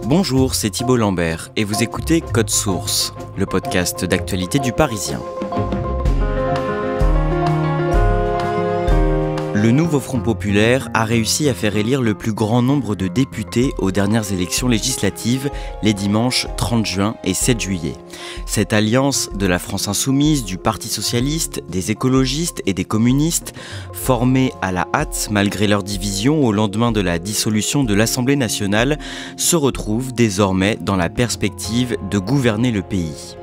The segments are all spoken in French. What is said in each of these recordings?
Bonjour, c'est Thibault Lambert et vous écoutez Code Source, le podcast d'actualité du Parisien. Le nouveau Front populaire a réussi à faire élire le plus grand nombre de députés aux dernières élections législatives les dimanches 30 juin et 7 juillet. Cette alliance de la France insoumise, du Parti socialiste, des écologistes et des communistes, formée à la hâte malgré leur division au lendemain de la dissolution de l'Assemblée nationale, se retrouve désormais dans la perspective de gouverner le pays.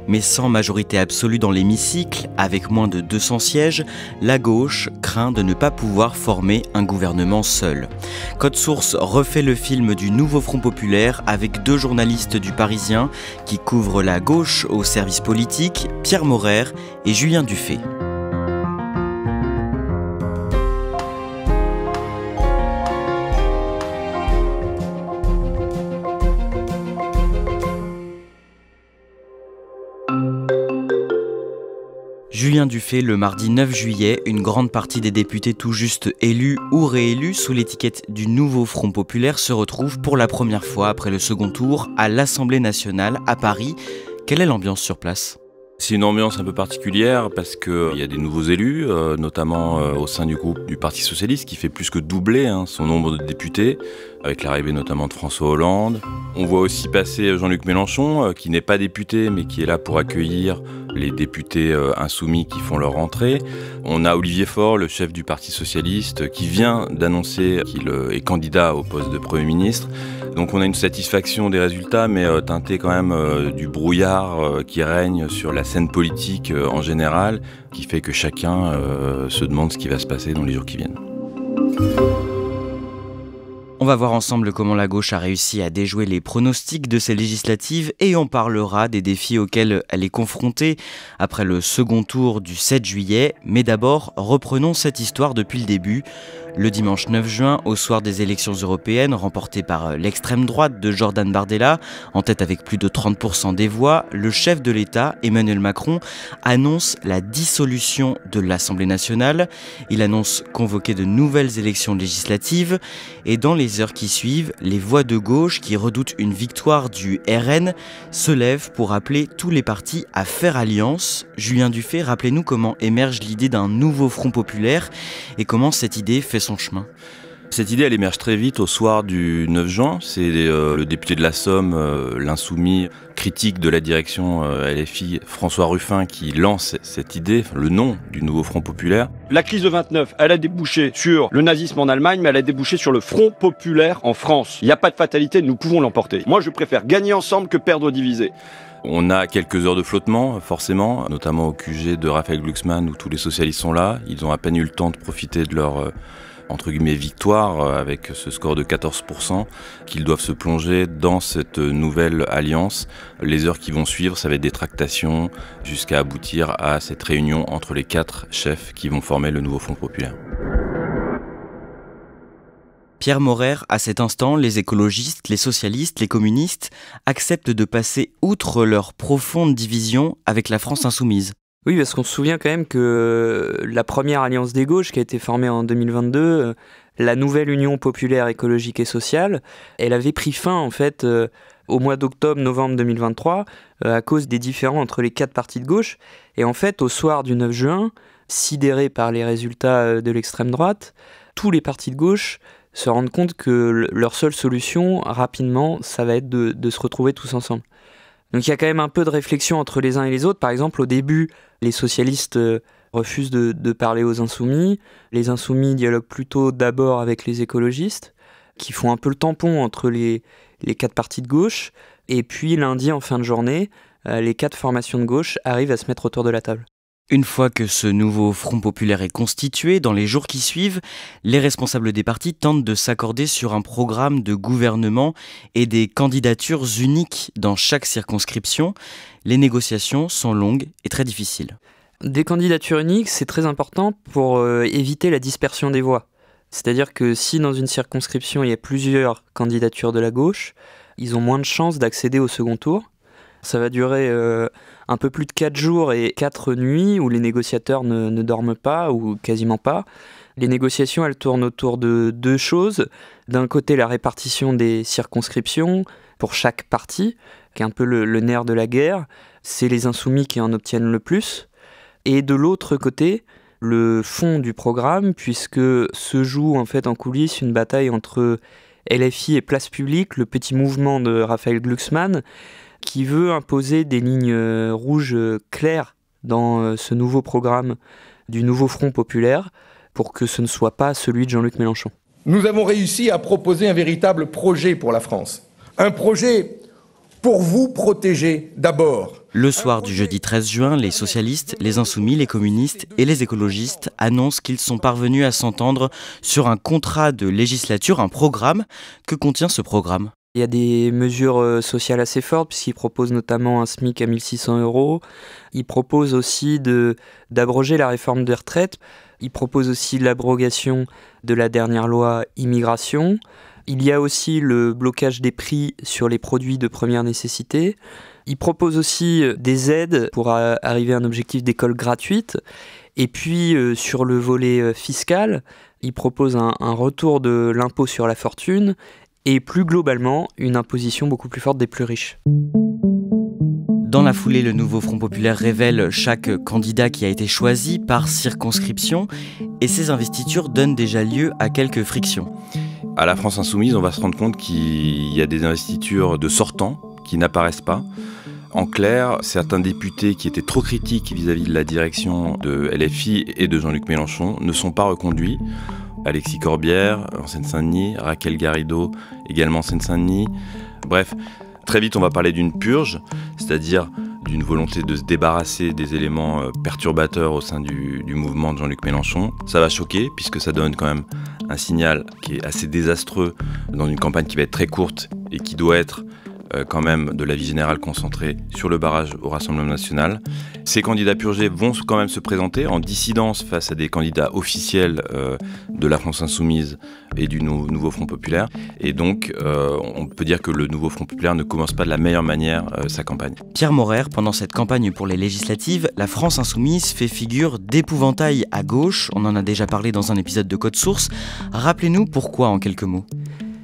Mais sans majorité absolue dans l'hémicycle, avec moins de 200 sièges, la gauche craint de ne pas pouvoir former un gouvernement seul. Code Source refait le film du nouveau Front populaire avec deux journalistes du Parisien qui couvrent la gauche au service politique, Pierre Morer et Julien Dufay. Julien Dufay, le mardi 9 juillet, une grande partie des députés tout juste élus ou réélus sous l'étiquette du nouveau Front populaire se retrouvent pour la première fois après le second tour à l'Assemblée nationale à Paris. Quelle est l'ambiance sur place ? C'est une ambiance un peu particulière parce qu'il y a des nouveaux élus, notamment au sein du groupe du Parti socialiste qui fait plus que doubler son nombre de députés, avec l'arrivée notamment de François Hollande. On voit aussi passer Jean-Luc Mélenchon, qui n'est pas député mais qui est là pour accueillir les députés insoumis qui font leur rentrée. On a Olivier Faure, le chef du Parti socialiste, qui vient d'annoncer qu'il est candidat au poste de Premier ministre. Donc on a une satisfaction des résultats, mais teintée quand même du brouillard qui règne sur la scène politique en général, qui fait que chacun se demande ce qui va se passer dans les jours qui viennent. On va voir ensemble comment la gauche a réussi à déjouer les pronostics de ces législatives et on parlera des défis auxquels elle est confrontée après le second tour du 7 juillet. Mais d'abord, reprenons cette histoire depuis le début. Le dimanche 9 juin, au soir des élections européennes remportées par l'extrême droite de Jordan Bardella, en tête avec plus de 30% des voix, le chef de l'État, Emmanuel Macron, annonce la dissolution de l'Assemblée nationale. Il annonce convoquer de nouvelles élections législatives et dans les heures qui suivent, les voix de gauche qui redoutent une victoire du RN se lèvent pour appeler tous les partis à faire alliance. Julien Dufay, rappelez-nous comment émerge l'idée d'un nouveau Front populaire et comment cette idée fait son chemin. Cette idée, elle émerge très vite au soir du 9 juin. C'est le député de la Somme, l'insoumis, critique de la direction LFI, François Ruffin, qui lance cette idée, le nom du nouveau Front populaire. La crise de 29, elle a débouché sur le nazisme en Allemagne, mais elle a débouché sur le Front populaire en France. Il n'y a pas de fatalité, nous pouvons l'emporter. Moi, je préfère gagner ensemble que perdre divisé. On a quelques heures de flottement, forcément, notamment au QG de Raphaël Glucksmann, où tous les socialistes sont là. Ils ont à peine eu le temps de profiter de leur entre guillemets victoire avec ce score de 14%, qu'ils doivent se plonger dans cette nouvelle alliance. Les heures qui vont suivre, ça va être des tractations jusqu'à aboutir à cette réunion entre les 4 chefs qui vont former le nouveau Front populaire. Pierre Morer, à cet instant, les écologistes, les socialistes, les communistes acceptent de passer outre leur profonde division avec la France insoumise. Oui, parce qu'on se souvient quand même que la première alliance des gauches qui a été formée en 2022, la nouvelle Union populaire écologique et sociale, elle avait pris fin en fait au mois d'octobre-novembre 2023 à cause des différends entre les 4 partis de gauche. Et en fait, au soir du 9 juin, sidérés par les résultats de l'extrême droite, tous les partis de gauche se rendent compte que leur seule solution, rapidement, ça va être de se retrouver tous ensemble. Donc il y a quand même un peu de réflexion entre les uns et les autres. Par exemple, au début, les socialistes refusent de parler aux insoumis. Les insoumis dialoguent plutôt d'abord avec les écologistes, qui font un peu le tampon entre les 4 partis de gauche. Et puis lundi, en fin de journée, les 4 formations de gauche arrivent à se mettre autour de la table. Une fois que ce nouveau Front populaire est constitué, dans les jours qui suivent, les responsables des partis tentent de s'accorder sur un programme de gouvernement et des candidatures uniques dans chaque circonscription. Les négociations sont longues et très difficiles. Des candidatures uniques, c'est très important pour éviter la dispersion des voix. C'est-à-dire que si dans une circonscription il y a plusieurs candidatures de la gauche, ils ont moins de chances d'accéder au second tour. Ça va durer un peu plus de 4 jours et 4 nuits où les négociateurs ne dorment pas ou quasiment pas. Les négociations, elles tournent autour de deux choses. D'un côté, la répartition des circonscriptions pour chaque parti, qui est un peu le nerf de la guerre. C'est les insoumis qui en obtiennent le plus. Et de l'autre côté, le fond du programme, puisque se joue en fait en coulisses une bataille entre LFI et Place Publique, le petit mouvement de Raphaël Glucksmann, qui veut imposer des lignes rouges claires dans ce nouveau programme du nouveau Front populaire, pour que ce ne soit pas celui de Jean-Luc Mélenchon. Nous avons réussi à proposer un véritable projet pour la France. Un projet pour vous protéger d'abord. Le soir du jeudi 13 juin, les socialistes, les insoumis, les communistes et les écologistes annoncent qu'ils sont parvenus à s'entendre sur un contrat de législature, un programme. Que contient ce programme ? Il y a des mesures sociales assez fortes, puisqu'ils proposent notamment un SMIC à 1 600 €. Ils proposent aussi d'abroger la réforme des retraites. Ils proposent aussi l'abrogation de la dernière loi immigration. Il y a aussi le blocage des prix sur les produits de première nécessité. Ils proposent aussi des aides pour arriver à un objectif d'école gratuite. Et puis sur le volet fiscal, ils proposent un retour de l'impôt sur la fortune et plus globalement une imposition beaucoup plus forte des plus riches. Dans la foulée, le nouveau Front populaire révèle chaque candidat qui a été choisi par circonscription et ces investitures donnent déjà lieu à quelques frictions. À la France Insoumise, on va se rendre compte qu'il y a des investitures de sortants qui n'apparaissent pas. En clair, certains députés qui étaient trop critiques vis-à-vis de la direction de LFI et de Jean-Luc Mélenchon ne sont pas reconduits. Alexis Corbière en Seine-Saint-Denis, Raquel Garrido également en Seine-Saint-Denis. Bref, très vite on va parler d'une purge, c'est-à-dire d'une volonté de se débarrasser des éléments perturbateurs au sein du mouvement de Jean-Luc Mélenchon. Ça va choquer puisque ça donne quand même un signal qui est assez désastreux dans une campagne qui va être très courte et qui doit être quand même de l'avis général concentré sur le barrage au Rassemblement national. Ces candidats purgés vont quand même se présenter en dissidence face à des candidats officiels de la France Insoumise et du nouveau Front populaire. Et donc, on peut dire que le nouveau Front populaire ne commence pas de la meilleure manière sa campagne. Pierre Maurer, pendant cette campagne pour les législatives, la France Insoumise fait figure d'épouvantail à gauche. On en a déjà parlé dans un épisode de Code Source. Rappelez-nous pourquoi en quelques mots.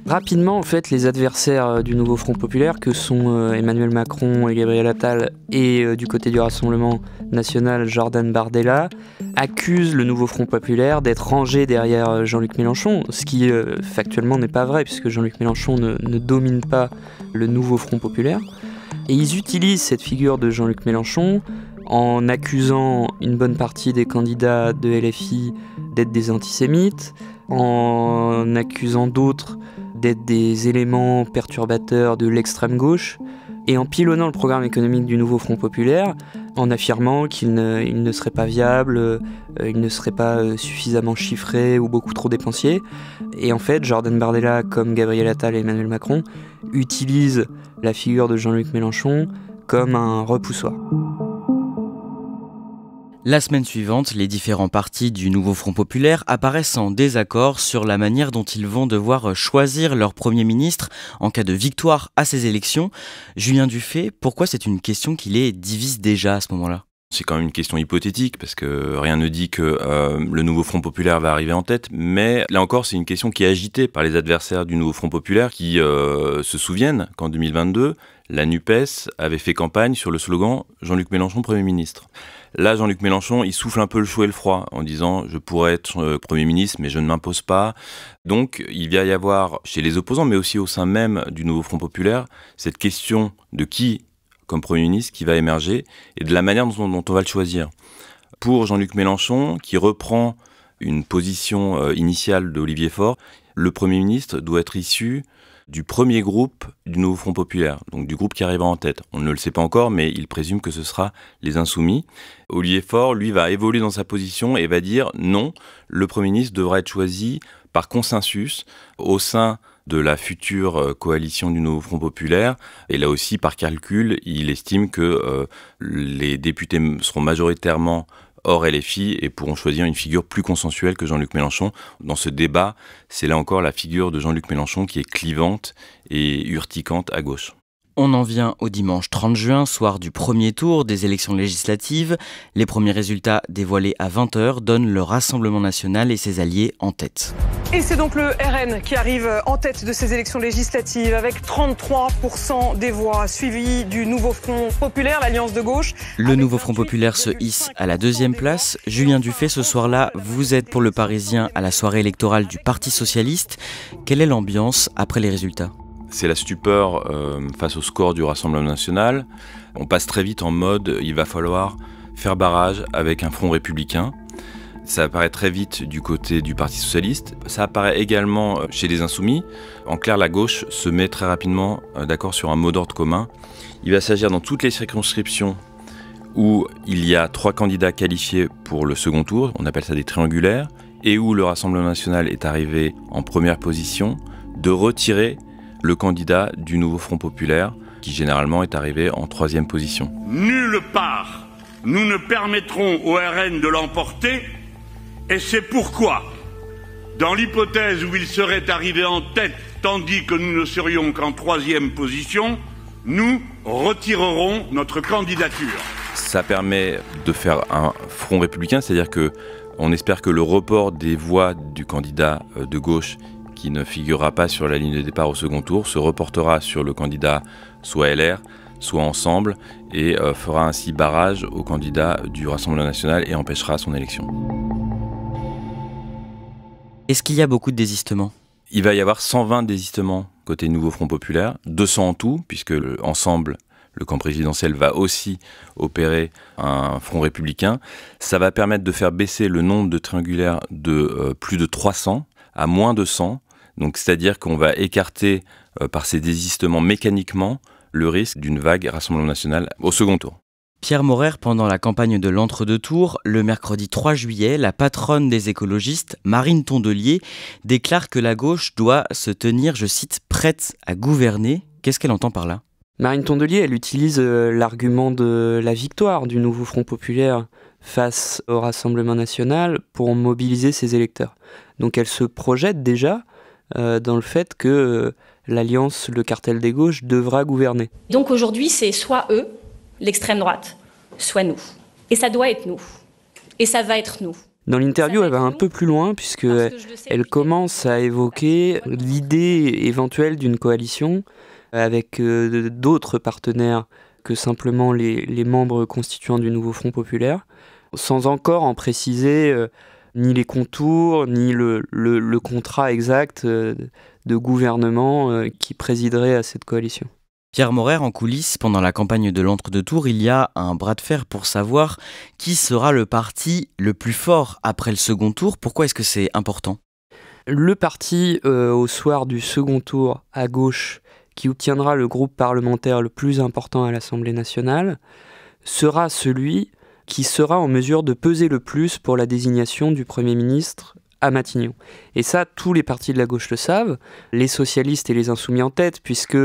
Rapidement, en fait, les adversaires du nouveau Front populaire, que sont Emmanuel Macron et Gabriel Attal, et du côté du Rassemblement national, Jordan Bardella, accusent le nouveau Front populaire d'être rangé derrière Jean-Luc Mélenchon, ce qui factuellement n'est pas vrai, puisque Jean-Luc Mélenchon ne domine pas le nouveau Front populaire. Et ils utilisent cette figure de Jean-Luc Mélenchon en accusant une bonne partie des candidats de LFI d'être des antisémites, en accusant d'autres d'être des éléments perturbateurs de l'extrême gauche, et en pilonnant le programme économique du nouveau Front populaire, en affirmant qu'il ne serait pas viable, il ne serait pas suffisamment chiffré ou beaucoup trop dépensier. Et en fait, Jordan Bardella, comme Gabriel Attal et Emmanuel Macron, utilisent la figure de Jean-Luc Mélenchon comme un repoussoir. La semaine suivante, les différents partis du nouveau Front populaire apparaissent en désaccord sur la manière dont ils vont devoir choisir leur Premier ministre en cas de victoire à ces élections. Julien Dufay, pourquoi c'est une question qui les divise déjà à ce moment-là ? C'est quand même une question hypothétique parce que rien ne dit que le nouveau Front populaire va arriver en tête, mais là encore c'est une question qui est agitée par les adversaires du nouveau Front populaire qui se souviennent qu'en 2022, la NUPES avait fait campagne sur le slogan « Jean-Luc Mélenchon, Premier ministre ». Là, Jean-Luc Mélenchon, il souffle un peu le chaud et le froid en disant « je pourrais être Premier ministre, mais je ne m'impose pas ». Donc, il va y avoir chez les opposants, mais aussi au sein même du nouveau Front populaire, cette question de qui comme Premier ministre qui va émerger et de la manière dont on va le choisir. Pour Jean-Luc Mélenchon, qui reprend une position initiale d'Olivier Faure, le Premier ministre doit être issu du premier groupe du nouveau Front populaire, donc du groupe qui arrivera en tête. On ne le sait pas encore, mais il présume que ce sera les Insoumis. Olivier Faure, lui, va évoluer dans sa position et va dire non, le Premier ministre devra être choisi par consensus au sein de la future coalition du nouveau Front populaire. Et là aussi, par calcul, il estime que les députés seront majoritairement hors LFI et pourront choisir une figure plus consensuelle que Jean-Luc Mélenchon. Dans ce débat, c'est là encore la figure de Jean-Luc Mélenchon qui est clivante et urticante à gauche. On en vient au dimanche 30 juin, soir du premier tour des élections législatives. Les premiers résultats dévoilés à 20h donnent le Rassemblement national et ses alliés en tête. Et c'est donc le RN qui arrive en tête de ces élections législatives avec 33% des voix, suivi du Nouveau Front Populaire, l'Alliance de gauche. Le Nouveau Front Populaire se hisse à la deuxième place. Julien Dufay, ce soir-là, vous êtes pour Le Parisien à la soirée électorale du Parti socialiste. Quelle est l'ambiance après les résultats ? C'est la stupeur face au score du Rassemblement national. On passe très vite en mode il va falloir faire barrage avec un front républicain. Ça apparaît très vite du côté du Parti socialiste. Ça apparaît également chez les Insoumis. En clair, la gauche se met très rapidement d'accord sur un mot d'ordre commun. Il va s'agir dans toutes les circonscriptions où il y a 3 candidats qualifiés pour le second tour, on appelle ça des triangulaires, et où le Rassemblement national est arrivé en première position, de retirer le candidat du Nouveau Front Populaire, qui généralement est arrivé en 3e position. Nulle part, nous ne permettrons au RN de l'emporter, et c'est pourquoi, dans l'hypothèse où il serait arrivé en tête, tandis que nous ne serions qu'en 3e position, nous retirerons notre candidature. Ça permet de faire un front républicain, c'est-à-dire que on espère que le report des voix du candidat de gauche qui ne figurera pas sur la ligne de départ au second tour, se reportera sur le candidat soit LR, soit Ensemble, et fera ainsi barrage au candidat du Rassemblement national et empêchera son élection. Est-ce qu'il y a beaucoup de désistements ? Il va y avoir 120 désistements côté Nouveau Front Populaire, 200 en tout, puisque Ensemble, le camp présidentiel, va aussi opérer un front républicain. Ça va permettre de faire baisser le nombre de triangulaires de plus de 300 à moins de 100. Donc, c'est-à-dire qu'on va écarter par ces désistements mécaniquement le risque d'une vague Rassemblement national au second tour. Pierre Maurer, pendant la campagne de l'entre-deux-tours, le mercredi 3 juillet, la patronne des écologistes, Marine Tondelier, déclare que la gauche doit se tenir, je cite, prête à gouverner. Qu'est-ce qu'elle entend par là ? Marine Tondelier, elle utilise l'argument de la victoire du Nouveau Front Populaire face au Rassemblement national pour mobiliser ses électeurs. Donc elle se projette déjà dans le fait que l'alliance, le cartel des gauches, devra gouverner. Donc aujourd'hui, c'est soit eux, l'extrême droite, soit nous. Et ça doit être nous. Et ça va être nous. Dans l'interview, elle va un peu plus loin puisqu'elle commence à évoquer l'idée éventuelle d'une coalition avec d'autres partenaires que simplement les membres constituants du Nouveau Front Populaire, sans encore en préciser ni les contours, ni le contrat exact de gouvernement qui présiderait à cette coalition. Pierre Maurer, en coulisses, pendant la campagne de l'entre-deux-tours, il y a un bras de fer pour savoir qui sera le parti le plus fort après le second tour. Pourquoi est-ce que c'est important ? Le parti, au soir du second tour, à gauche, qui obtiendra le groupe parlementaire le plus important à l'Assemblée nationale, sera celui qui sera en mesure de peser le plus pour la désignation du Premier ministre à Matignon. Et ça, tous les partis de la gauche le savent, les socialistes et les insoumis en tête, puisque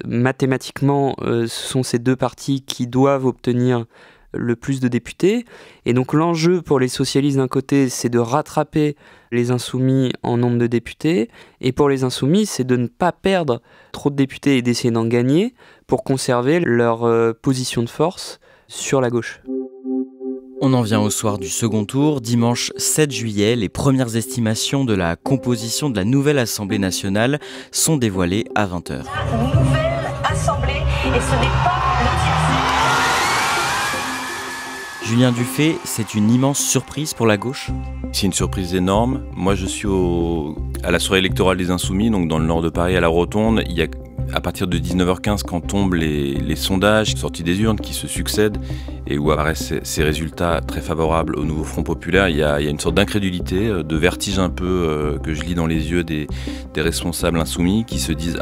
mathématiquement, ce sont ces deux partis qui doivent obtenir le plus de députés. Et donc l'enjeu pour les socialistes d'un côté, c'est de rattraper les insoumis en nombre de députés, et pour les insoumis, c'est de ne pas perdre trop de députés et d'essayer d'en gagner pour conserver leur position de force sur la gauche. On en vient au soir du second tour, dimanche 7 juillet. Les premières estimations de la composition de la nouvelle Assemblée nationale sont dévoilées à 20h. Nouvelle Assemblée, et ce n'est pas le tiers. Julien Dufay, c'est une immense surprise pour la gauche ? C'est une surprise énorme. Moi, je suis à la soirée électorale des Insoumis, donc dans le nord de Paris, à la Rotonde. Il y a à partir de 19h15, quand tombent les sondages sortis des urnes qui se succèdent et où apparaissent ces résultats très favorables au Nouveau Front Populaire, il y a une sorte d'incrédulité, de vertige un peu que je lis dans les yeux des responsables insoumis qui se disent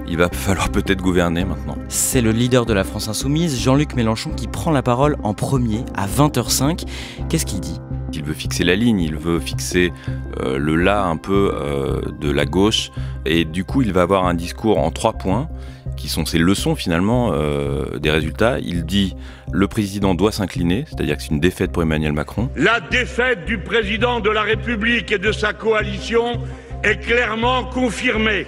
il va falloir peut-être gouverner maintenant. C'est le leader de la France insoumise, Jean-Luc Mélenchon, qui prend la parole en premier à 20h05. Qu'est-ce qu'il dit ? Il veut fixer la ligne, il veut fixer le là un peu de la gauche, et du coup il va avoir un discours en 3 points qui sont ses leçons finalement des résultats. Il dit le président doit s'incliner, c'est-à-dire que c'est une défaite pour Emmanuel Macron. La défaite du président de la République et de sa coalition est clairement confirmée.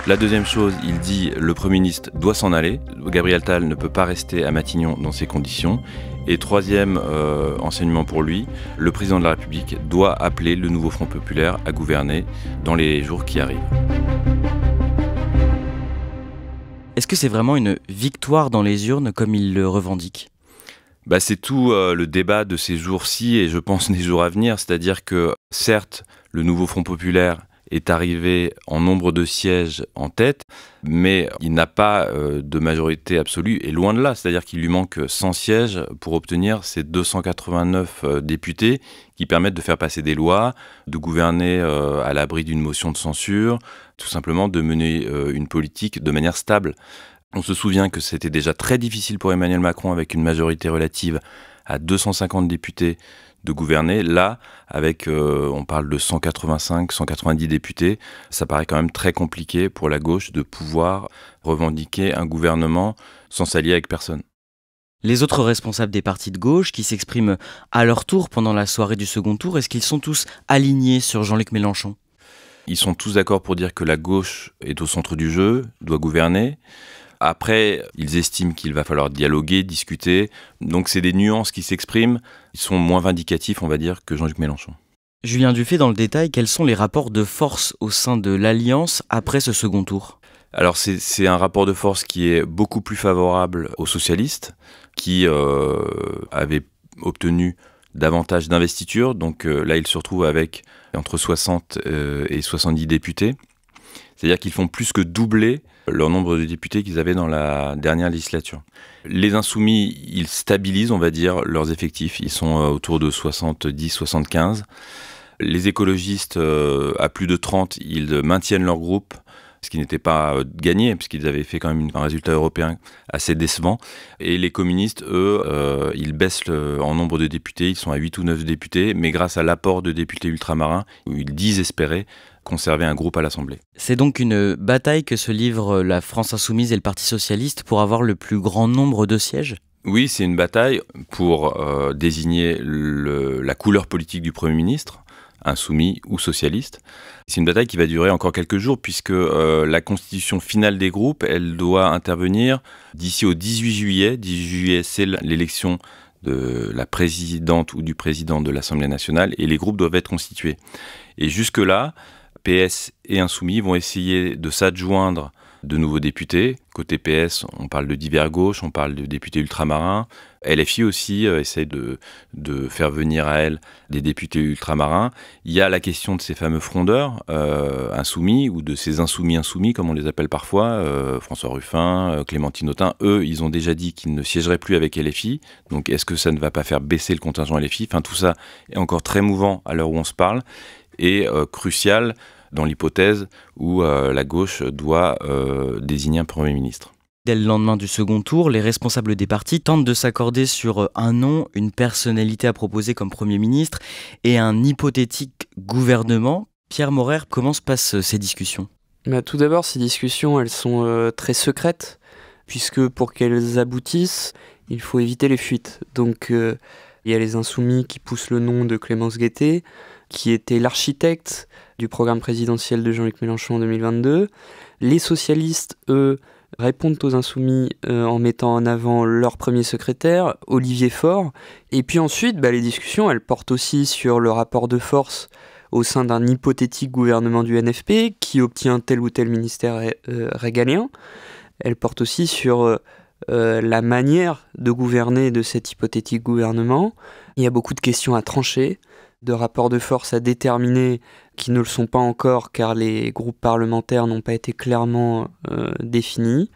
La deuxième chose, il dit le Premier ministre doit s'en aller. Gabriel Attal ne peut pas rester à Matignon dans ces conditions. Et troisième enseignement pour lui, le président de la République doit appeler le nouveau Front populaire à gouverner dans les jours qui arrivent. Est-ce que c'est vraiment une victoire dans les urnes comme il le revendique ? C'est tout le débat de ces jours-ci et je pense des jours à venir. C'est-à-dire que certes, le nouveau Front populaire est arrivé en nombre de sièges en tête, mais il n'a pas de majorité absolue, et loin de là. C'est-à-dire qu'il lui manque 100 sièges pour obtenir ces 289 députés qui permettent de faire passer des lois, de gouverner à l'abri d'une motion de censure, tout simplement de mener une politique de manière stable. On se souvient que c'était déjà très difficile pour Emmanuel Macron, avec une majorité relative à 250 députés, de gouverner. Là, avec, on parle de 185, 190 députés, ça paraît quand même très compliqué pour la gauche de pouvoir revendiquer un gouvernement sans s'allier avec personne. Les autres responsables des partis de gauche qui s'expriment à leur tour pendant la soirée du second tour, est-ce qu'ils sont tous alignés sur Jean-Luc Mélenchon ? Ils sont tous d'accord pour dire que la gauche est au centre du jeu, doit gouverner. Après, ils estiment qu'il va falloir dialoguer, discuter. Donc c'est des nuances qui s'expriment. Ils sont moins vindicatifs, on va dire, que Jean-Luc Mélenchon. Julien Dufay, dans le détail, quels sont les rapports de force au sein de l'Alliance après ce second tour ? Alors c'est un rapport de force qui est beaucoup plus favorable aux socialistes, qui avaient obtenu davantage d'investitures. Donc là, ils se retrouvent avec entre 60 et 70 députés. C'est-à-dire qu'ils font plus que doubler leur nombre de députés qu'ils avaient dans la dernière législature. Les Insoumis, ils stabilisent, on va dire, leurs effectifs. Ils sont autour de 70-75. Les écologistes, à plus de 30, ils maintiennent leur groupe, ce qui n'était pas gagné, puisqu'ils avaient fait quand même un résultat européen assez décevant. Et les communistes, eux, ils baissent en nombre de députés. Ils sont à 8 ou 9 députés, mais grâce à l'apport de députés ultramarins, où ils disent espérer conserver un groupe à l'Assemblée. C'est donc une bataille que se livrent la France Insoumise et le Parti Socialiste pour avoir le plus grand nombre de sièges ? Oui, c'est une bataille pour désigner la couleur politique du Premier ministre, insoumis ou socialiste. C'est une bataille qui va durer encore quelques jours puisque la constitution finale des groupes, elle doit intervenir d'ici au 18 juillet. 18 juillet, c'est l'élection de la présidente ou du président de l'Assemblée nationale et les groupes doivent être constitués. Et jusque-là, PS et Insoumis vont essayer de s'adjoindre de nouveaux députés. Côté PS, on parle de divers gauche, on parle de députés ultramarins. LFI aussi essaie de faire venir à elle des députés ultramarins. Il y a la question de ces fameux frondeurs insoumis, ou de ces insoumis, comme on les appelle parfois, François Ruffin, Clémentine Autain. Eux, ils ont déjà dit qu'ils ne siégeraient plus avec LFI. Donc est-ce que ça ne va pas faire baisser le contingent LFI ? Enfin, tout ça est encore très mouvant à l'heure où on se parle, et crucial dans l'hypothèse où la gauche doit désigner un Premier ministre. Dès le lendemain du second tour, les responsables des partis tentent de s'accorder sur un nom, une personnalité à proposer comme Premier ministre et un hypothétique gouvernement. Pierre Maurer, comment se passent ces discussions ? Tout d'abord, ces discussions, elles sont très secrètes, puisque pour qu'elles aboutissent, il faut éviter les fuites. Donc il y a les Insoumis qui poussent le nom de Clémence Guettet, qui était l'architecte du programme présidentiel de Jean-Luc Mélenchon en 2022. Les socialistes, eux, répondent aux Insoumis en mettant en avant leur premier secrétaire, Olivier Faure. Et puis ensuite, les discussions, elles portent aussi sur le rapport de force au sein d'un hypothétique gouvernement du NFP qui obtient tel ou tel ministère régalien. Elles portent aussi sur la manière de gouverner de cet hypothétique gouvernement. Il y a beaucoup de questions à trancher, de rapports de force à déterminer qui ne le sont pas encore car les groupes parlementaires n'ont pas été clairement définis.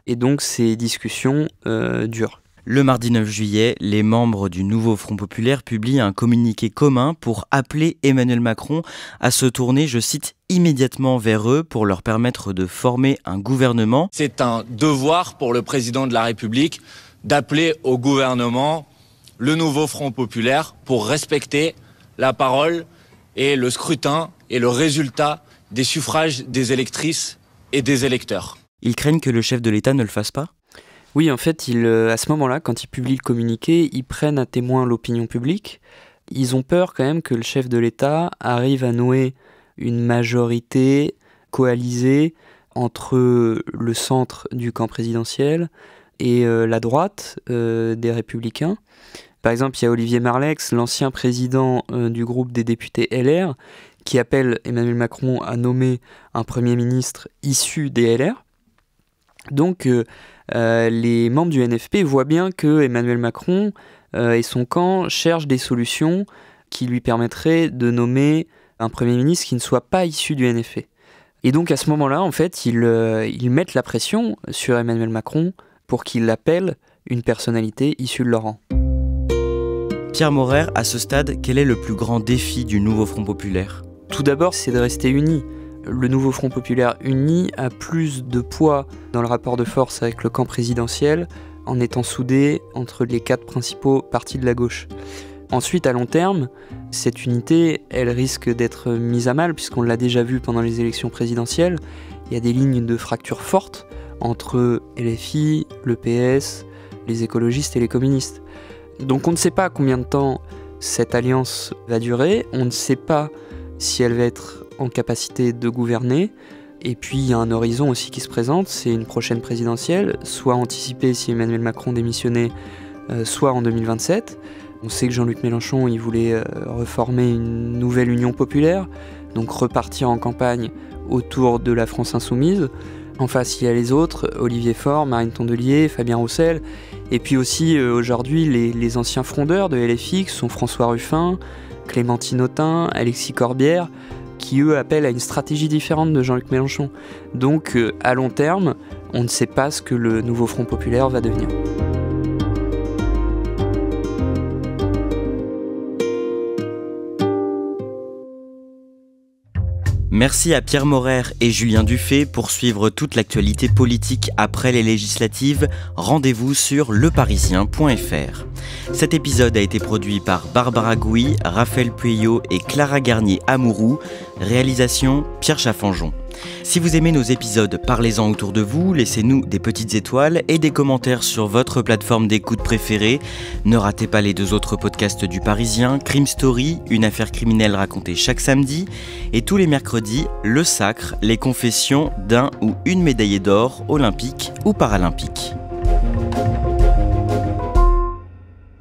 Et donc ces discussions durent. Le mardi 9 juillet, les membres du nouveau Front populaire publient un communiqué commun pour appeler Emmanuel Macron à se tourner, je cite, immédiatement vers eux pour leur permettre de former un gouvernement. C'est un devoir pour le président de la République d'appeler au gouvernement le nouveau Front populaire pour respecter la parole et le scrutin et le résultat des suffrages des électrices et des électeurs. Ils craignent que le chef de l'État ne le fasse pas ? Oui, en fait, à ce moment-là, quand ils publient le communiqué, ils prennent à témoin l'opinion publique. Ils ont peur quand même que le chef de l'État arrive à nouer une majorité coalisée entre le centre du camp présidentiel et la droite des Républicains. Par exemple, il y a Olivier Marleix, l'ancien président du groupe des députés LR, qui appelle Emmanuel Macron à nommer un Premier ministre issu des LR. Donc, les membres du NFP voient bien que Emmanuel Macron et son camp cherchent des solutions qui lui permettraient de nommer un Premier ministre qui ne soit pas issu du NFP. Et donc, à ce moment-là, en fait, ils mettent la pression sur Emmanuel Macron pour qu'il appelle une personnalité issue de leur rang. Pierre Maurer, à ce stade, quel est le plus grand défi du nouveau Front populaire ? Tout d'abord, c'est de rester unis. Le nouveau Front populaire uni a plus de poids dans le rapport de force avec le camp présidentiel en étant soudé entre les 4 principaux partis de la gauche. Ensuite, à long terme, cette unité, elle risque d'être mise à mal puisqu'on l'a déjà vu pendant les élections présidentielles. Il y a des lignes de fracture fortes entre LFI, le PS, les écologistes et les communistes. Donc on ne sait pas combien de temps cette alliance va durer, on ne sait pas si elle va être en capacité de gouverner, et puis il y a un horizon aussi qui se présente, c'est une prochaine présidentielle, soit anticipée si Emmanuel Macron démissionnait, soit en 2027. On sait que Jean-Luc Mélenchon, il voulait reformer une nouvelle union populaire, donc repartir en campagne autour de la France insoumise. En face, il y a les autres, Olivier Faure, Marine Tondelier, Fabien Roussel, et puis aussi aujourd'hui les anciens frondeurs de LFI, qui sont François Ruffin, Clémentine Autain, Alexis Corbière, qui eux appellent à une stratégie différente de Jean-Luc Mélenchon. Donc à long terme, on ne sait pas ce que le nouveau Front populaire va devenir. Merci à Pierre Maurer et Julien Dufay. Pour suivre toute l'actualité politique après les législatives, rendez-vous sur leparisien.fr. Cet épisode a été produit par Barbara Gouy, Raphaël Pueyo et Clara Garnier-Amouroux. Réalisation Pierre Chaffanjon. Si vous aimez nos épisodes, parlez-en autour de vous, laissez-nous des petites étoiles et des commentaires sur votre plateforme d'écoute préférée. Ne ratez pas les 2 autres podcasts du Parisien, Crime Story, une affaire criminelle racontée chaque samedi, et tous les mercredis, Le Sacre, les confessions d'un ou une médaillée d'or olympique ou paralympique.